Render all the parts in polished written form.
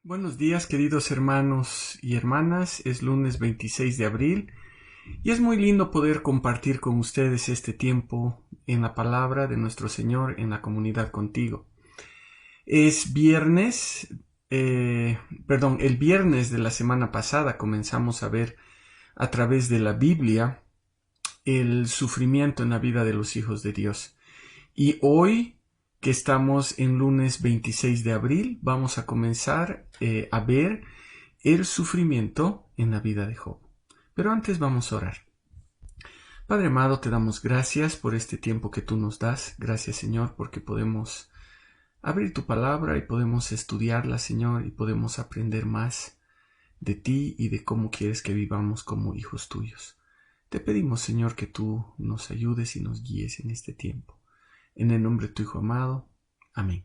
Buenos días, queridos hermanos y hermanas. Es lunes 26 de abril y es muy lindo poder compartir con ustedes este tiempo en la palabra de nuestro Señor en la comunidad contigo. Es viernes, el viernes de la semana pasada comenzamos a ver a través de la Biblia el sufrimiento en la vida de los hijos de Dios. Y hoy, que estamos en lunes 26 de abril, vamos a comenzar a ver el sufrimiento en la vida de Job. Pero antes vamos a orar. Padre amado, te damos gracias por este tiempo que tú nos das. Gracias, Señor, porque podemos abrir tu palabra y podemos estudiarla, Señor, y podemos aprender más de ti y de cómo quieres que vivamos como hijos tuyos. Te pedimos, Señor, que tú nos ayudes y nos guíes en este tiempo. En el nombre de tu Hijo amado. Amén.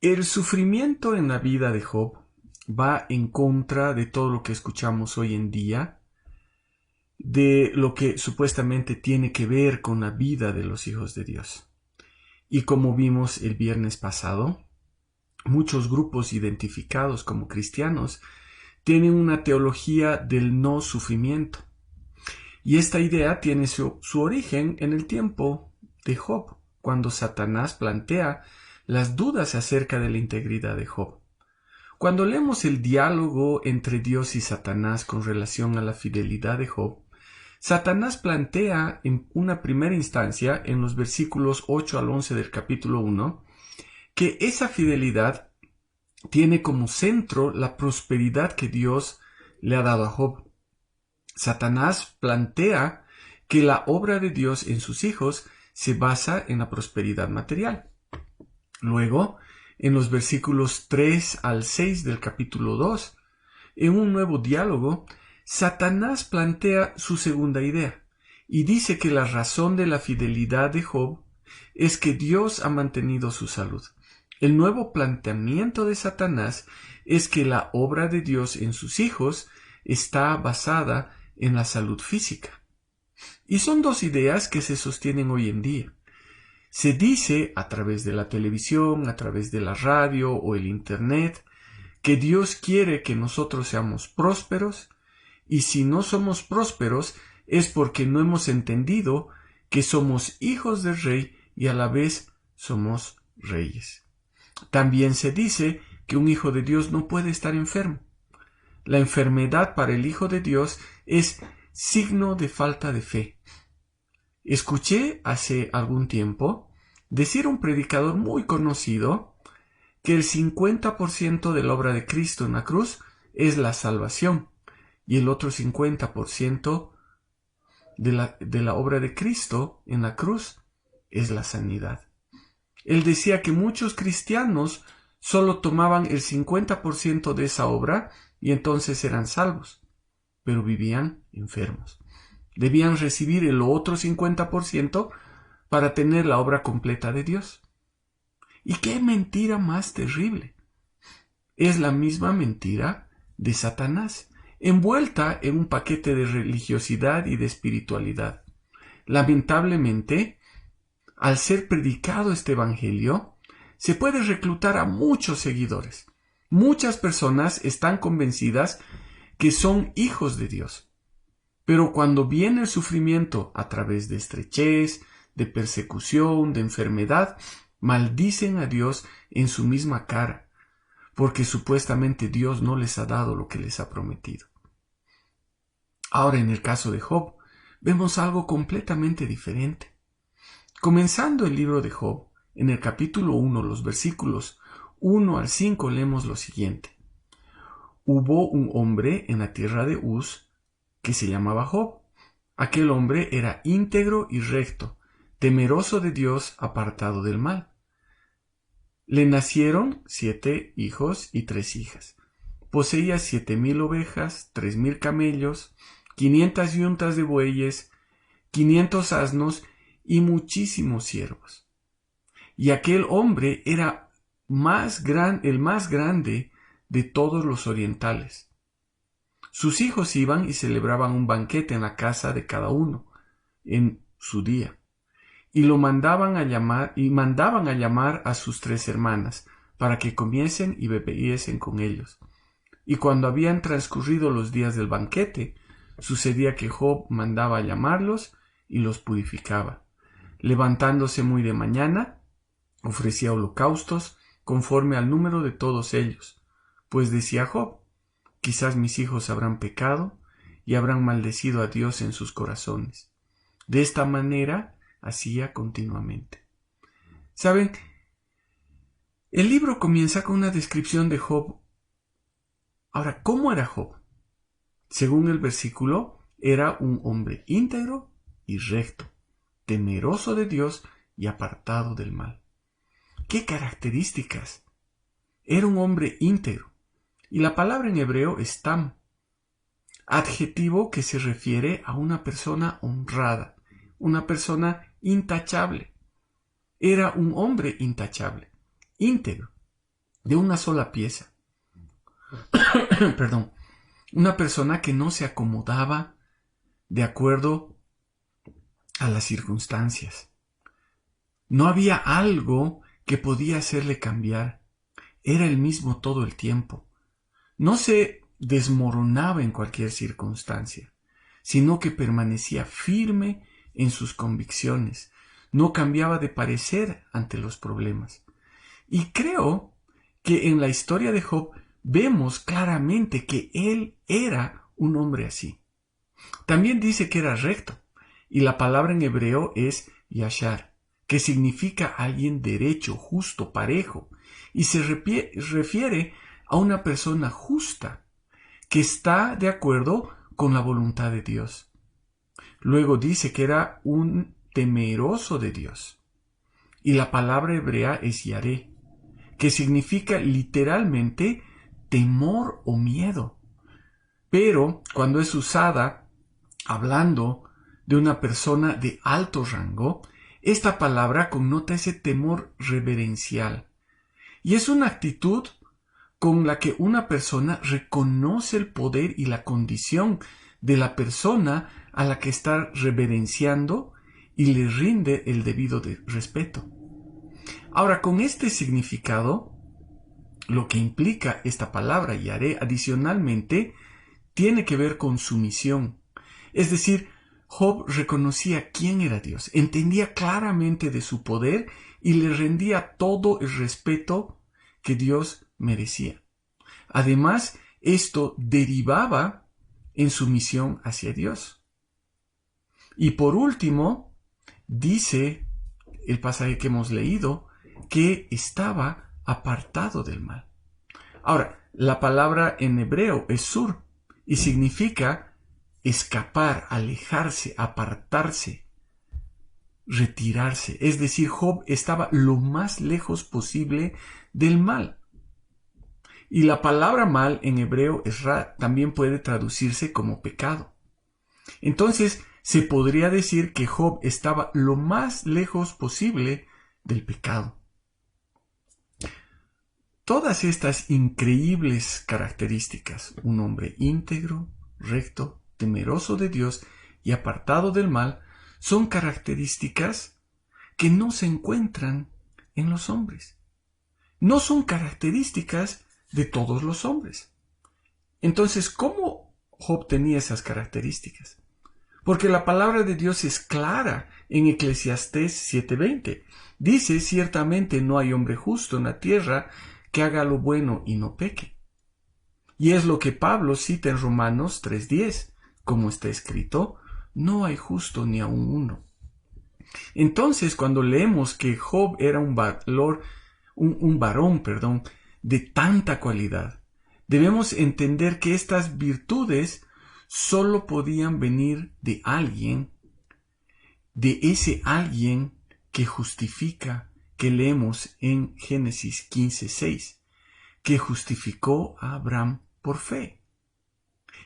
El sufrimiento en la vida de Job va en contra de todo lo que escuchamos hoy en día, de lo que supuestamente tiene que ver con la vida de los hijos de Dios. Y como vimos el viernes pasado, muchos grupos identificados como cristianos tienen una teología del no sufrimiento. Y esta idea tiene su origen en el tiempo de Job, cuando Satanás plantea las dudas acerca de la integridad de Job. Cuando leemos el diálogo entre Dios y Satanás con relación a la fidelidad de Job, Satanás plantea en una primera instancia, en los versículos 8 al 11 del capítulo 1, que esa fidelidad tiene como centro la prosperidad que Dios le ha dado a Job. Satanás plantea que la obra de Dios en sus hijos se basa en la prosperidad material. Luego, en los versículos 3 al 6 del capítulo 2, en un nuevo diálogo, Satanás plantea su segunda idea y dice que la razón de la fidelidad de Job es que Dios ha mantenido su salud. El nuevo planteamiento de Satanás es que la obra de Dios en sus hijos está basada en la salud física. Y son dos ideas que se sostienen hoy en día. Se dice a través de la televisión, a través de la radio o el internet, que Dios quiere que nosotros seamos prósperos, y si no somos prósperos es porque no hemos entendido que somos hijos del rey y a la vez somos reyes. También se dice que un hijo de Dios no puede estar enfermo. La enfermedad para el Hijo de Dios es signo de falta de fe. Escuché hace algún tiempo decir a un predicador muy conocido que el 50% de la obra de Cristo en la cruz es la salvación y el otro 50% de la obra de Cristo en la cruz es la sanidad. Él decía que muchos cristianos solo tomaban el 50% de esa obra y entonces eran salvos, pero vivían enfermos. Debían recibir el otro 50% para tener la obra completa de Dios. ¿Y qué mentira más terrible? Es la misma mentira de Satanás, envuelta en un paquete de religiosidad y de espiritualidad. Lamentablemente, al ser predicado este evangelio, se puede reclutar a muchos seguidores. Muchas personas están convencidas que son hijos de Dios. Pero cuando viene el sufrimiento a través de estrechez, de persecución, de enfermedad, maldicen a Dios en su misma cara, porque supuestamente Dios no les ha dado lo que les ha prometido. Ahora, en el caso de Job, vemos algo completamente diferente. Comenzando el libro de Job, en el capítulo 1, los versículos 1 al 5, leemos lo siguiente. Hubo un hombre en la tierra de Uz que se llamaba Job. Aquel hombre era íntegro y recto, temeroso de Dios, apartado del mal. Le nacieron 7 hijos y 3 hijas. Poseía 7,000 ovejas, 3,000 camellos, 500 yuntas de bueyes, 500 asnos y muchísimos siervos. Y aquel hombre era el más grande de todos los orientales. Sus hijos iban y celebraban un banquete en la casa de cada uno en su día, y mandaban a llamar a sus 3 hermanas para que comiesen y bebiesen con ellos. Y cuando habían transcurrido los días del banquete, sucedía que Job mandaba llamarlos y los purificaba. Levantándose muy de mañana, ofrecía holocaustos conforme al número de todos ellos, pues decía Job: quizás mis hijos habrán pecado y habrán maldecido a Dios en sus corazones. De esta manera hacía continuamente. ¿Saben? El libro comienza con una descripción de Job. Ahora, ¿cómo era Job? Según el versículo, era un hombre íntegro y recto, temeroso de Dios y apartado del mal. ¿Qué características? Era un hombre íntegro, y la palabra en hebreo es tam, adjetivo que se refiere a una persona honrada, una persona intachable. Era un hombre intachable, íntegro, de una sola pieza. Perdón, una persona que no se acomodaba de acuerdo a las circunstancias. No había algo que podía hacerle cambiar. Era el mismo todo el tiempo. No se desmoronaba en cualquier circunstancia, sino que permanecía firme en sus convicciones. No cambiaba de parecer ante los problemas. Y creo que en la historia de Job vemos claramente que él era un hombre así. También dice que era recto, y la palabra en hebreo es yashar, que significa alguien derecho, justo, parejo, y se refiere a una persona justa, que está de acuerdo con la voluntad de Dios. Luego dice que era un temeroso de Dios, y la palabra hebrea es yaré, que significa literalmente temor o miedo. Pero cuando es usada hablando de una persona de alto rango, esta palabra connota ese temor reverencial. Y es una actitud con la que una persona reconoce el poder y la condición de la persona a la que está reverenciando y le rinde el debido respeto. Ahora, con este significado, lo que implica esta palabra yaré adicionalmente tiene que ver con sumisión. Es decir, Job reconocía quién era Dios, entendía claramente de su poder y le rendía todo el respeto que Dios merecía. Además, esto derivaba en sumisión hacia Dios. Y por último, dice el pasaje que hemos leído que estaba apartado del mal. Ahora, la palabra en hebreo es sur y significa escapar, alejarse, apartarse, retirarse. Es decir, Job estaba lo más lejos posible del mal. Y la palabra mal en hebreo es ra, también puede traducirse como pecado. Entonces, se podría decir que Job estaba lo más lejos posible del pecado. Todas estas increíbles características, un hombre íntegro, recto, temeroso de Dios y apartado del mal, son características que no se encuentran en los hombres. No son características de todos los hombres. Entonces, ¿cómo Job tenía esas características? Porque la palabra de Dios es clara en Eclesiastés 7:20. Dice: ciertamente no hay hombre justo en la tierra que haga lo bueno y no peque. Y es lo que Pablo cita en Romanos 3:10, como está escrito: no hay justo ni aun uno. Entonces, cuando leemos que Job era un varón, de tanta cualidad, debemos entender que estas virtudes solo podían venir de alguien, de ese alguien que justifica, que leemos en Génesis 15:6, que justificó a Abraham por fe.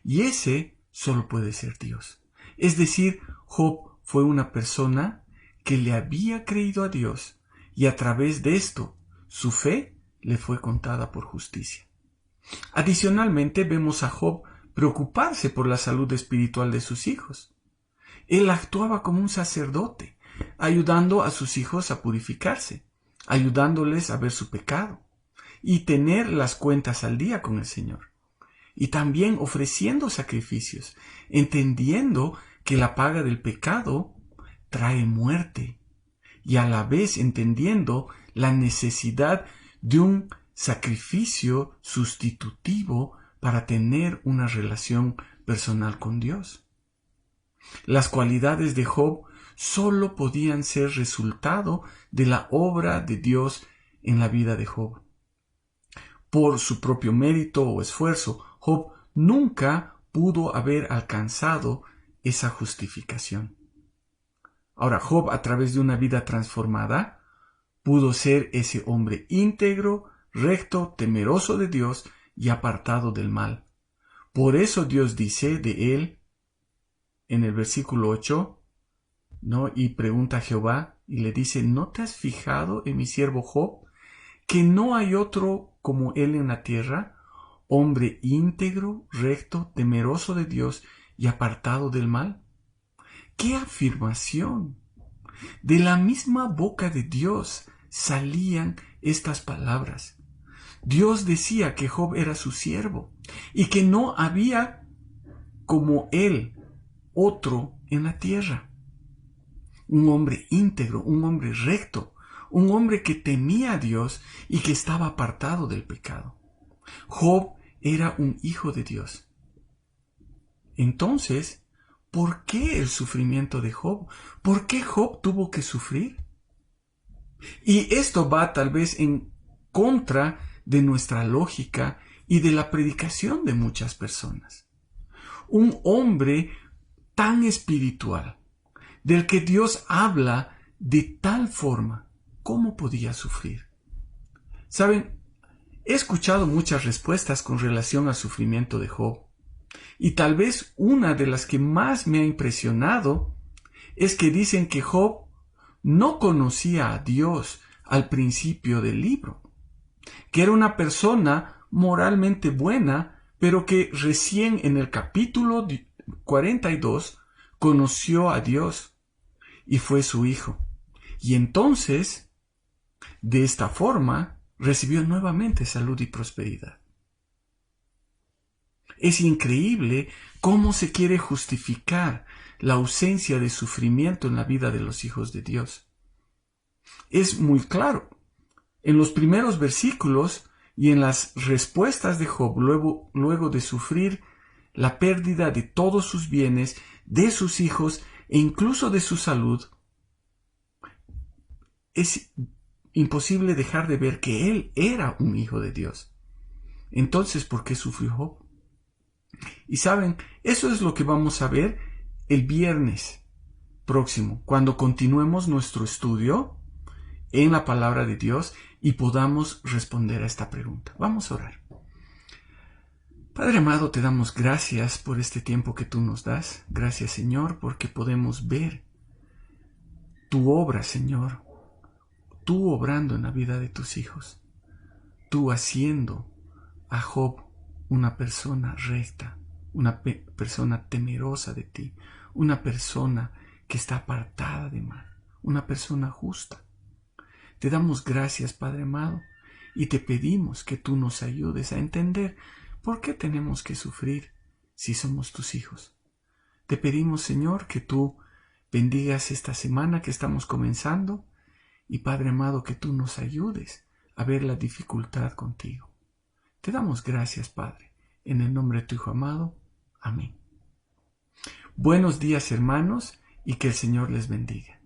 Y ese solo puede ser Dios. Es decir, Job fue una persona que le había creído a Dios y a través de esto su fe le fue contada por justicia. Adicionalmente, vemos a Job preocuparse por la salud espiritual de sus hijos. Él actuaba como un sacerdote, ayudando a sus hijos a purificarse, ayudándoles a ver su pecado. y tener las cuentas al día con el Señor. Y también ofreciendo sacrificios, entendiendo que la paga del pecado trae muerte, y a la vez entendiendo la necesidad de un sacrificio sustitutivo para tener una relación personal con Dios. Las cualidades de Job solo podían ser resultado de la obra de Dios en la vida de Job. Por su propio mérito o esfuerzo, Job nunca pudo haber alcanzado esa justificación. Ahora, Job, a través de una vida transformada, pudo ser ese hombre íntegro, recto, temeroso de Dios y apartado del mal. Por eso Dios dice de él, en el versículo 8, ¿no? Y pregunta a Jehová y le dice, ¿no te has fijado en mi siervo Job, que no hay otro como él en la tierra, hombre íntegro, recto, temeroso de Dios y apartado del mal? ¡Qué afirmación! De la misma boca de Dios salían estas palabras. Dios decía que Job era su siervo y que no había como él otro en la tierra. Un hombre íntegro, un hombre recto, un hombre que temía a Dios y que estaba apartado del pecado. Job era un hijo de Dios. Entonces, ¿por qué el sufrimiento de Job? ¿Por qué Job tuvo que sufrir? Y esto va tal vez en contra de nuestra lógica y de la predicación de muchas personas. Un hombre tan espiritual, del que Dios habla de tal forma, ¿cómo podía sufrir? Saben, he escuchado muchas respuestas con relación al sufrimiento de Job, y tal vez una de las que más me ha impresionado es que dicen que Job no conocía a Dios al principio del libro, que era una persona moralmente buena, pero que recién en el capítulo 42 conoció a Dios y fue su hijo. Y entonces, de esta forma, recibió nuevamente salud y prosperidad. Es increíble cómo se quiere justificar la ausencia de sufrimiento en la vida de los hijos de Dios. Es muy claro. En los primeros versículos y en las respuestas de Job, luego de sufrir la pérdida de todos sus bienes, de sus hijos e incluso de su salud, es imposible dejar de ver que él era un hijo de Dios. Entonces, ¿por qué sufrió Job? Y saben, eso es lo que vamos a ver el viernes próximo, cuando continuemos nuestro estudio en la palabra de Dios y podamos responder a esta pregunta. Vamos a orar. Padre amado, te damos gracias por este tiempo que tú nos das. Gracias, Señor, porque podemos ver tu obra, Señor. Tú obrando en la vida de tus hijos. Tú haciendo a Job una persona recta, una persona temerosa de ti, una persona que está apartada de mal, una persona justa. Te damos gracias, Padre amado, y te pedimos que tú nos ayudes a entender por qué tenemos que sufrir si somos tus hijos. Te pedimos, Señor, que tú bendigas esta semana que estamos comenzando y, Padre amado, que tú nos ayudes a ver la dificultad contigo. Te damos gracias, Padre, en el nombre de tu Hijo amado. Amén. Buenos días, hermanos, y que el Señor les bendiga.